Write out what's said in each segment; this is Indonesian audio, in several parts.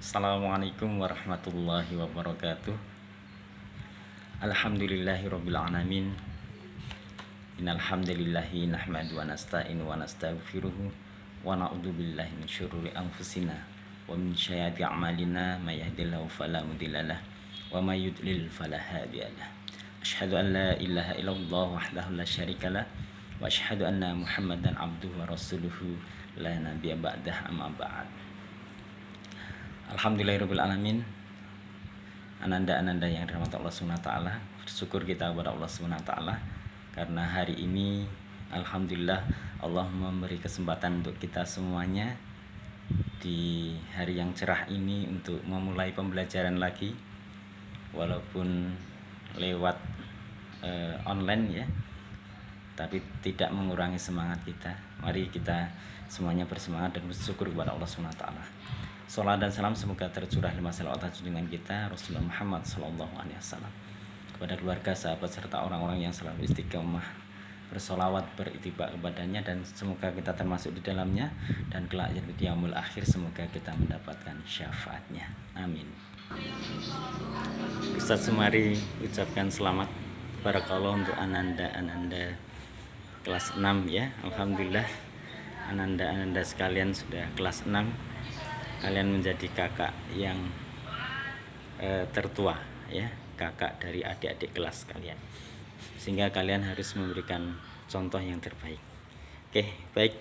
Assalamualaikum warahmatullahi wabarakatuh. Alhamdulillahirabbil alamin. Innal hamdalillahi nahmadu wa nasta'inu wa nastaghfiruh wa na'udzu billahi min syururi anfusina wa min sayyiati a'malina may yahdihillahu fala mudhillalah wa may yudlil fala hadiyalah. Asyhadu an la ilaha illallah wahdahu la syarikalah wa asyhadu anna Muhammadan abduhu wa rasuluhu la nabiyya ba'dah amma ba'd. Alhamdulillahirabbil alamin. Ananda yang dirahmati Allah Subhanahu wa taala, bersyukur kita kepada Allah Subhanahu wa taala karena hari ini alhamdulillah Allah memberi kesempatan untuk kita semuanya di hari yang cerah ini untuk memulai pembelajaran lagi walaupun lewat online ya, tapi tidak mengurangi semangat kita. Mari kita semuanya bersemangat dan bersyukur kepada Allah Subhanahu wa taala. Salat dan salam semoga tercurah di masalah junjungan kita Rasulullah Muhammad SAW, kepada keluarga, sahabat serta orang-orang yang selalu istiqomah bersolawat beritibak kepadanya, dan semoga kita termasuk di dalamnya, dan kelak di yaumul akhir semoga kita mendapatkan syafaatnya. Amin. Ustaz Sumari ucapkan selamat barakallah untuk ananda kelas 6 ya. Alhamdulillah ananda sekalian sudah kelas 6. Kalian menjadi kakak yang tertua ya, kakak dari adik-adik kelas kalian, sehingga kalian harus memberikan contoh yang terbaik. Oke, baik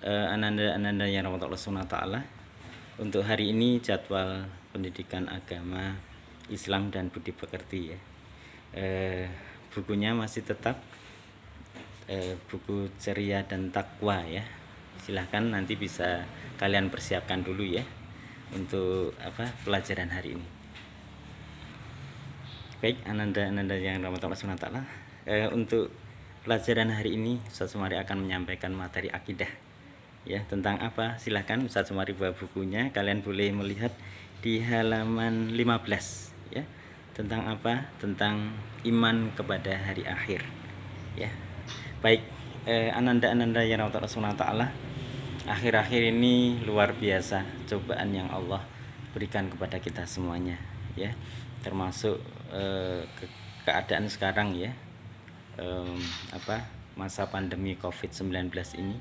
ananda yang rahmat Allah Subhanahu wa taala. Untuk hari ini jadwal pendidikan agama Islam dan budi pekerti ya. Bukunya masih tetap buku ceria dan takwa ya. Silahkan nanti bisa kalian persiapkan dulu ya untuk pelajaran hari ini. Baik ananda yang rahmat Allah Subhanahu wa taala, untuk pelajaran hari ini Ustaz Sumari akan menyampaikan materi akidah ya. Tentang apa? Silahkan Ustaz Sumari bawa bukunya, kalian boleh melihat di halaman 15 ya. Tentang apa? Tentang iman kepada hari akhir ya. Baik ananda yang rahmat Allah Subhanahu wa taala, akhir-akhir ini luar biasa cobaan yang Allah berikan kepada kita semuanya ya, termasuk keadaan sekarang ya, masa pandemi COVID-19 ini.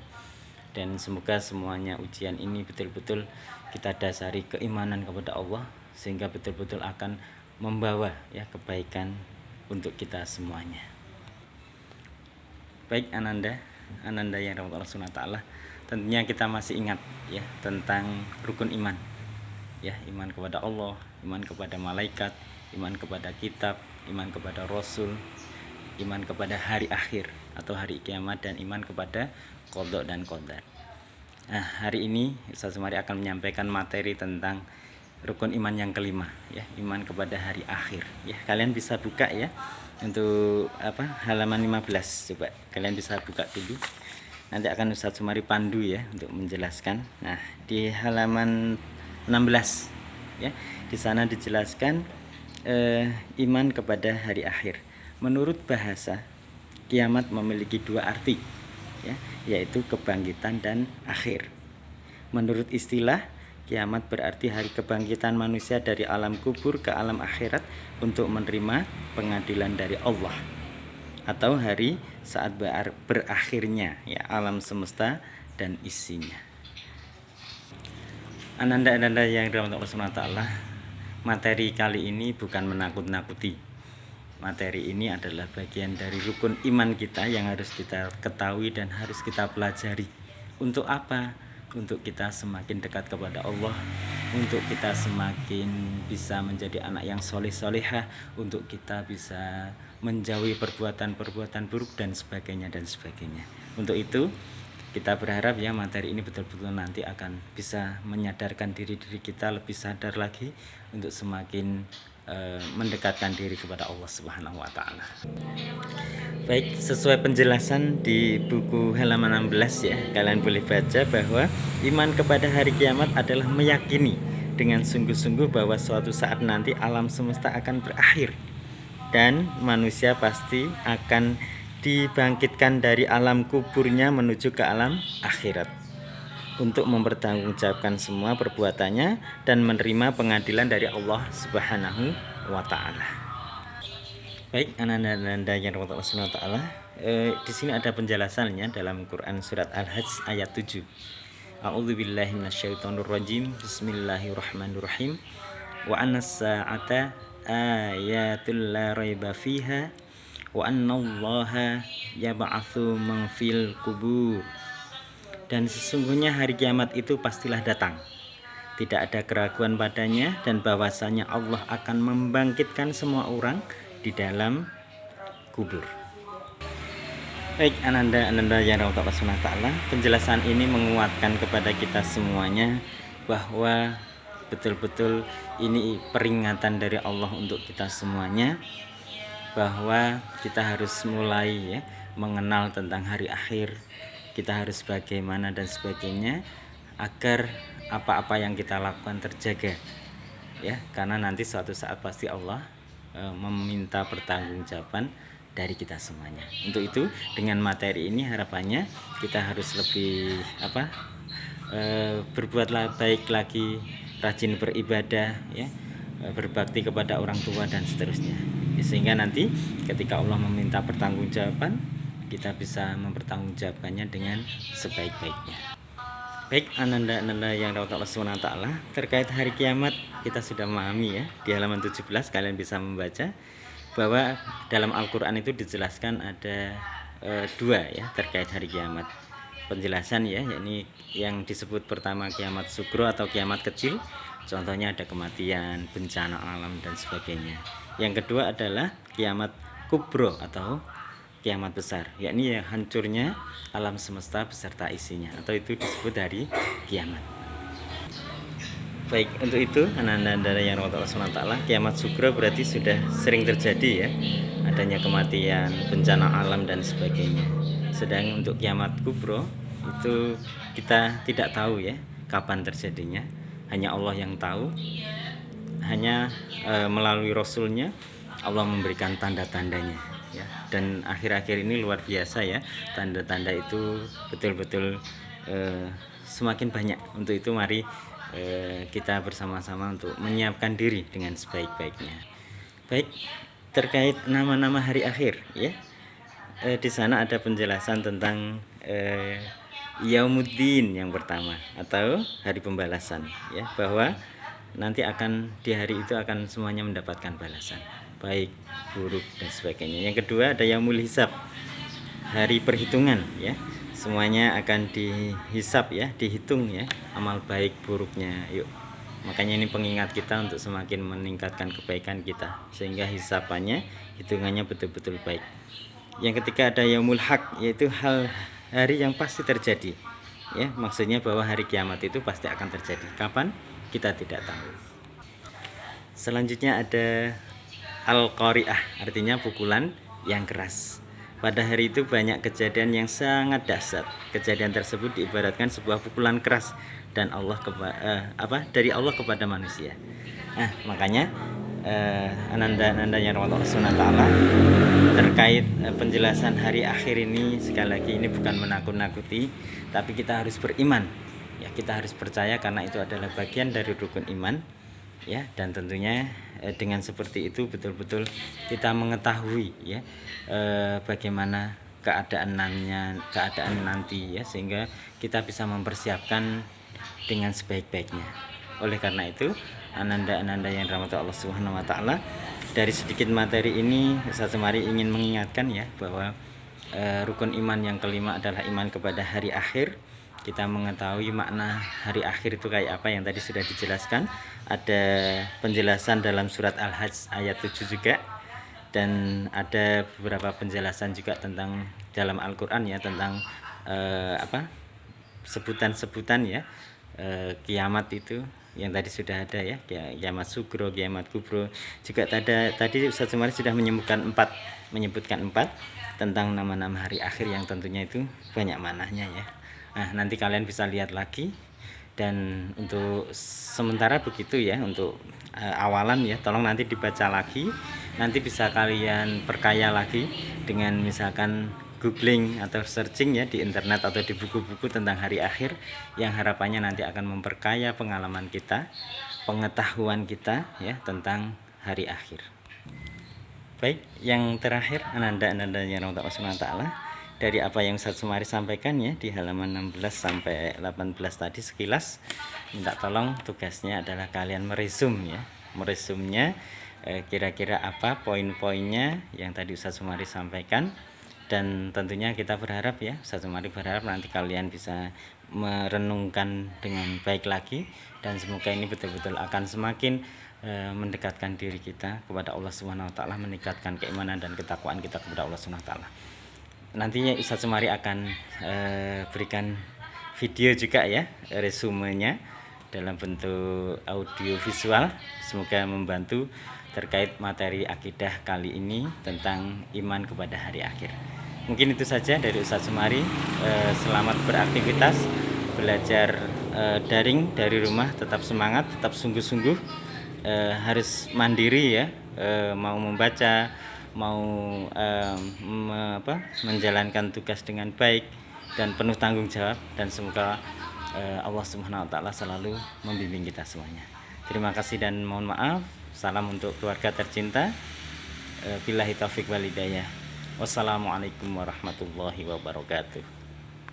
Dan semoga semuanya ujian ini betul-betul kita dasari keimanan kepada Allah, sehingga betul-betul akan membawa ya kebaikan untuk kita semuanya. Baik ananda yang rahmat Allah Subhanahu wa taala, tentunya kita masih ingat ya tentang rukun iman ya, iman kepada Allah, iman kepada malaikat, iman kepada kitab, iman kepada rasul, iman kepada hari akhir atau hari kiamat, dan iman kepada qada dan qadar. Nah, hari ini Ustaz Sumari akan menyampaikan materi tentang rukun iman yang kelima ya, iman kepada hari akhir ya. Kalian bisa buka ya untuk halaman 15, coba kalian bisa buka dulu. Nanti akan Ustaz Sumari pandu ya untuk menjelaskan. Nah, di halaman 16 ya, di sana dijelaskan iman kepada hari akhir. Menurut bahasa, kiamat memiliki dua arti ya, yaitu kebangkitan dan akhir. Menurut istilah, kiamat berarti hari kebangkitan manusia dari alam kubur ke alam akhirat untuk menerima pengadilan dari Allah, atau hari saat berakhirnya ya alam semesta dan isinya. Ananda yang dirahmati Allah Subhanahu wa taala, materi kali ini bukan menakut-nakuti. Materi ini adalah bagian dari rukun iman kita yang harus kita ketahui dan harus kita pelajari. Untuk apa? Untuk kita semakin dekat kepada Allah, untuk kita semakin bisa menjadi anak yang soleh-solehah, untuk kita bisa menjauhi perbuatan-perbuatan buruk dan sebagainya. Untuk itu kita berharap ya materi ini betul-betul nanti akan bisa menyadarkan diri kita lebih sadar lagi untuk semakin mendekatkan diri kepada Allah Subhanahu wa taala. Baik, sesuai penjelasan di buku halaman 16 ya, kalian boleh baca bahwa iman kepada hari kiamat adalah meyakini dengan sungguh-sungguh bahwa suatu saat nanti alam semesta akan berakhir dan manusia pasti akan dibangkitkan dari alam kuburnya menuju ke alam akhirat. untuk mempertanggungjawabkan semua perbuatannya dan menerima pengadilan dari Allah Subhanahu wa taala. Baik, anak-anak yang Allah Subhanahu wa taala, di sini ada penjelasannya dalam Quran surat Al-Hajj ayat 7. A'udzubillahi minasyaitonirrajim. Bismillahirrahmanirrahim. Wa annas sa'ata ayatul la raiba fiha wa annallaha yab'atsu man fil kubur. Dan sesungguhnya hari kiamat itu pastilah datang, tidak ada keraguan padanya, dan bahwasanya Allah akan membangkitkan semua orang di dalam kubur. Baik, ananda yang Allah Subhanahu wa taala, penjelasan ini menguatkan kepada kita semuanya bahwa betul-betul ini peringatan dari Allah untuk kita semuanya, bahwa kita harus mulai mengenal tentang hari akhir, kita harus bagaimana dan sebagainya, agar apa-apa yang kita lakukan terjaga, karena nanti suatu saat pasti Allah meminta pertanggungjawaban dari kita semuanya. Untuk itu, dengan materi ini harapannya kita harus lebih berbuatlah baik lagi, rajin beribadah, berbakti kepada orang tua dan seterusnya, sehingga nanti ketika Allah meminta pertanggungjawaban, kita bisa mempertanggungjawabkannya dengan sebaik-baiknya. Baik, ananda-ananda yang Allah Subhanahu wa taala, terkait hari kiamat kita sudah memahami di halaman 17 kalian bisa membaca bahwa dalam Al-Qur'an itu dijelaskan ada dua terkait hari kiamat. Penjelasan yakni yang disebut pertama kiamat sugro atau kiamat kecil, contohnya ada kematian, bencana alam dan sebagainya. Yang kedua adalah kiamat kubro atau kiamat besar, yakni hancurnya alam semesta beserta isinya, atau itu disebut hari kiamat. Baik, untuk itu anak-anak yang Allah SWT, kiamat sugro berarti sudah sering terjadi adanya kematian, bencana alam dan sebagainya. Sedang untuk kiamat kubro itu kita tidak tahu kapan terjadinya, hanya Allah yang tahu. Hanya melalui Rasulnya Allah memberikan tanda-tandanya, dan akhir-akhir ini luar biasa tanda-tanda itu betul-betul semakin banyak. Untuk itu mari kita bersama-sama untuk menyiapkan diri dengan sebaik-baiknya. Baik, terkait nama-nama hari akhir di sana ada penjelasan tentang Yaumuddin yang pertama atau hari pembalasan, bahwa nanti akan di hari itu akan semuanya mendapatkan balasan, baik, buruk dan sebagainya. Yang kedua ada Yaumul Hisab, hari perhitungan, semuanya akan dihisab, dihitung amal baik buruknya. Yuk, makanya ini pengingat kita untuk semakin meningkatkan kebaikan kita, sehingga hisabannya, hitungannya betul-betul baik. Yang ketiga ada Yaumul Haq, yaitu hari yang pasti terjadi, maksudnya bahwa hari kiamat itu pasti akan terjadi. Kapan? Kita tidak tahu. Selanjutnya ada Al-Qari'ah, artinya pukulan yang keras. Pada hari itu banyak kejadian yang sangat dahsyat. Kejadian tersebut diibaratkan sebuah pukulan keras dan dari Allah kepada manusia. Makanya ananda-ananda yang Allah SWT, terkait penjelasan hari akhir ini, sekali lagi ini bukan menakut-nakuti, tapi kita harus beriman. Kita harus percaya karena itu adalah bagian dari rukun iman, dan tentunya dengan seperti itu betul-betul kita mengetahui bagaimana keadaan nanti, sehingga kita bisa mempersiapkan dengan sebaik-baiknya. Oleh karena itu, ananda-ananda yang dirahmati Allah Subhanahu wa taala, dari sedikit materi ini Ustaz Semari ingin mengingatkan bahwa rukun iman yang kelima adalah iman kepada hari akhir. Kita mengetahui makna hari akhir itu kayak apa yang tadi sudah dijelaskan. Ada penjelasan dalam surat Al-Hajj ayat 7 juga, dan ada beberapa penjelasan juga tentang dalam Al-Qur'an tentang sebutan-sebutan kiamat itu yang tadi sudah ada kiamat sugro, kiamat kubro. Juga tadi Ustaz Semari sudah menyebutkan empat tentang nama-nama hari akhir yang tentunya itu banyak maknanya nanti kalian bisa lihat lagi. Dan untuk sementara begitu untuk awalan tolong nanti dibaca lagi, nanti bisa kalian perkaya lagi dengan misalkan googling atau searching ya di internet atau di buku-buku tentang hari akhir yang harapannya nanti akan memperkaya pengalaman kita, pengetahuan kita ya tentang hari akhir. Baik, yang terakhir ananda-ananda yang Allah Subhanahu wa taala, dari apa yang Ustaz Sumari sampaikan ya di halaman 16 sampai 18 tadi sekilas, minta tolong tugasnya adalah kalian meresum ya. Meresumnya kira-kira apa poin-poinnya yang tadi Ustaz Sumari sampaikan, dan tentunya kita berharap ya, Ustaz Sumari berharap nanti kalian bisa merenungkan dengan baik lagi, dan semoga ini betul-betul akan semakin mendekatkan diri kita kepada Allah Subhanahu wa taala, meningkatkan keimanan dan ketakwaan kita kepada Allah Subhanahu wa taala. Nantinya Ustaz Sumari akan berikan video juga ya, resumenya dalam bentuk audio visual, semoga membantu terkait materi akidah kali ini tentang iman kepada hari akhir. Mungkin itu saja dari Ustaz Sumari. Selamat beraktivitas, belajar daring dari rumah, tetap semangat, tetap sungguh-sungguh, harus mandiri ya, mau membaca, mau menjalankan tugas dengan baik dan penuh tanggung jawab, dan semoga Allah Subhanahu wa taala selalu membimbing kita semuanya. Terima kasih dan mohon maaf. Salam untuk keluarga tercinta. Billahi taufik wal hidayah. Wassalamualaikum warahmatullahi wabarakatuh.